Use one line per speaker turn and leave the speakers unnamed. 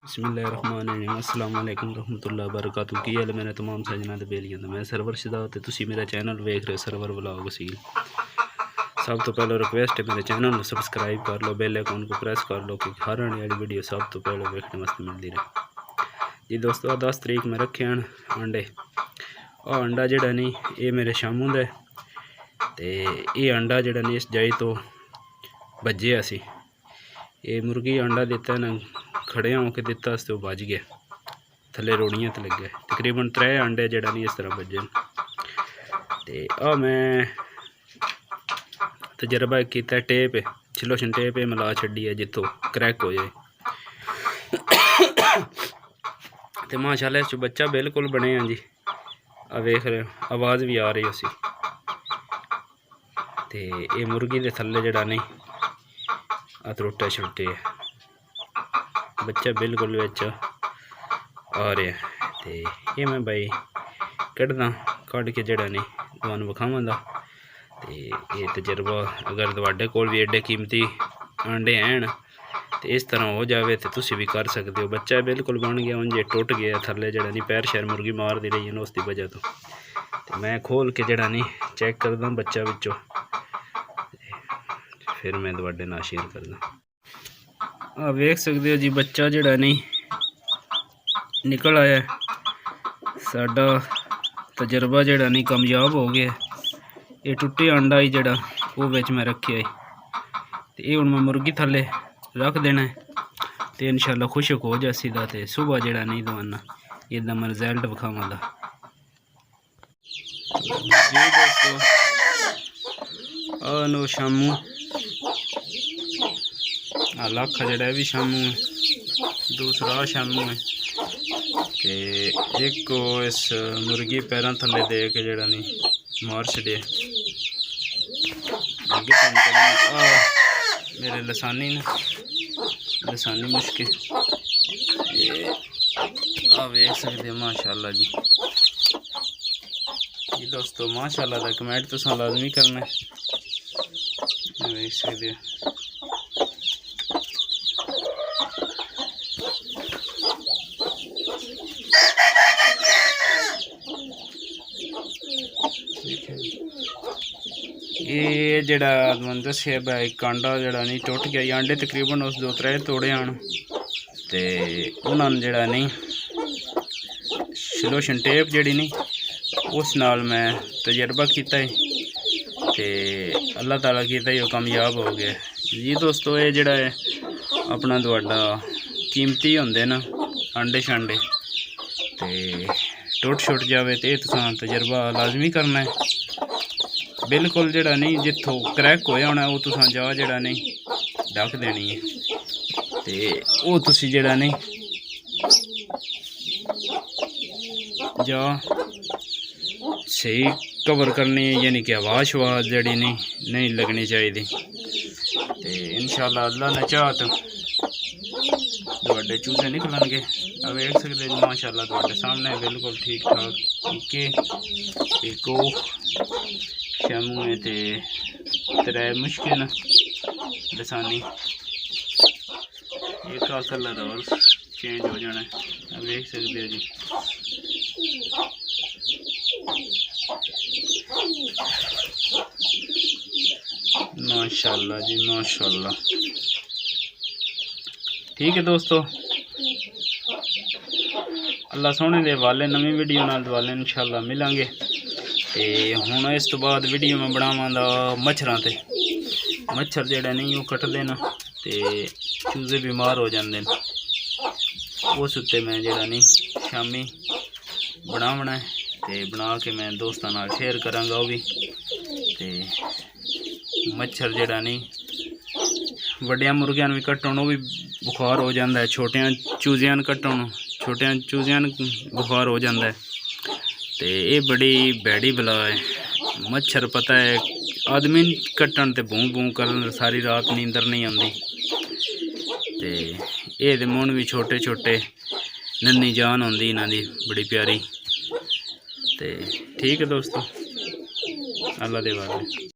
बिस्मिल्लाहिर्रहमानिर्रहीम अस्सलाम वालेकुम रहमतुल्लाहि वबरकातुहू। की हाल मेरे तमाम सजना ते बेलियां दा मैं सरवर शदा ते तुसी मेरा चैनल वेख रहे हो सरवर व्लॉग सी। सब तो पहले रिक्वेस्ट है मेरे चैनल को सब्सक्राइब कर लो, बेल आइकन को प्रेस कर लो कि हर आने वाली वीडियो सब तो पहले देखने वास्ते मिलती रहे। जी दोस्तों 10 तरीक में रखे हैं अंडे। अंडा जड़ा नहीं ये मेरे शामू दा ते ये अंडा जड़ा नहीं इस जाई तो बजे असी ये मुर्गी अंडा दिता ना खड़े होकर दिता तो बज गया थले रोड़ियाँ तो लगे तकरीबन 3 अंडे जड़ा नहीं इस तरह बजे। तो मैं तजर्बा किया टेप सिलोशन टेप मिला छी है जितों क्रैक हो जाए तो माशाल्लाह इस बच्चा बिल्कुल बने हैं जी। वेख रहे हो आवाज़ भी आ रही उसी। तो ये मुर्गी के थले जड़ा नहीं त्रुटे छुटे है बच्चा बिल्कुल बिच आ रहा है। तो ये मैं भाई कढ़दा कढ़ के जड़ा नहीं तुहानू विखावांगा। तो ये तजर्बा अगर तुहाडे कोल भी एडे कीमती अंडे हैं तो इस तरह हो जाए तो तुसी भी कर सकते हो। बच्चा बिल्कुल बन गया उन जे टुट गया थले जड़ा नहीं पैर शैर मुर्गी मार दी रही है उसकी वजह तो मैं खोल के जड़ा नहीं चेक करदा बच्चा बिचों फिर मैं तुहाडे नाल शेयर करदा। वेख सकते हो जी बच्चा जड़ा नहीं निकल आया साडा तजर्बा जड़ा नहीं कामयाब हो गया। ये टुटे अंडा ही जड़ा वो बिच मैं रखे है तो ये हुण मैं मुर्गी थले रख देना है तो इंशाल्लाह खुशक हो जासी दा ते सुबह जड़ा नहीं दवाना इदा मैं रिजल्ट विखावांगा। जी दोस्तों नो शामू लख जड़ा भी शामू है दूसरा शामू है ते एक इस मुर्गी पैरों थले दे के जड़ा नहीं मार छड़े मेरे लसानी ने लसानी मुश्किल वेख सकते माशाल्लाह जी। जी दोस्तों माशाल्लाह दा कमेंट तुसां लाजमी करना वेख सकते ये जड़ा मैं दसिया भाई कांडा जड़ा नहीं टुट गया अंडे तकरीबन उस 2-3 तोड़े आन ते उन्होंने जड़ा नहीं सिलोशन टेप जड़ी नहीं उस नाल मैं तजर्बा किया है ते अल्लाह ताला कीता ही कामयाब हो गया। जी दोस्तों ये जड़ा है अपना तुहाडा कीमती होंदे ना अंडे शंडे ते टुट छुट जाए तो तुसां तजर्बा लाजमी करना है। बिल्कुल जड़ा नहीं जिथों क्रैक होया होना वो तुसां जा जड़ा नहीं ढक देनी है तो वो तुसी जड़ा नहीं जा सही कवर करनी है यानी कि आवाज़ शवाज जड़ी नहीं लगनी चाहिए। तो इंशाल्लाह अल्लाह ने चाह तो तुहाडे चूजे निकलणगे। वेख सकते हो माशाल्लाह तुहाडे सामने बिल्कुल ठीक ठाक ओके। एक शामू है ते 3 मुश्किल लसानी एक का कलर और चेंज हो जाना है देख सकते हो जी। माशाल्लाह जी माशाल्लाह। ठीक है दोस्तों अल्लाह सोने दे वाले नवी वीडियो नाल दवाले इंशाल्लाह मिलांगे। तो हुण इस तो बाद वीडियो में बनावांगा मच्छरां ते मच्छर जड़ा नहीं वो कटदे न ते चूजे बीमार हो जाते हैं उस उत्ते मैं जड़ा नहीं शामी बनावना है ते बना के मैं दोस्तों नाल शेयर करांगा। वो भी ते मच्छर जड़ा नहीं वड्डियां मुर्गियां भी कट्टण भी बुखार हो जाता है छोटियां चूजियां कट्टण छोटियां चूजियां बुखार हो जाता है। तो ये बड़ी भैड़ी बला है मच्छर पता है आदमी कट्टन ते भूं भूं करन सारी रात नींदर नहीं आती। तो ये मुंह भी छोटे छोटे नन्नी जान होंदी इन्हां दी बड़ी प्यारी। तो ठीक है दोस्तों अल्लाह दे वाले।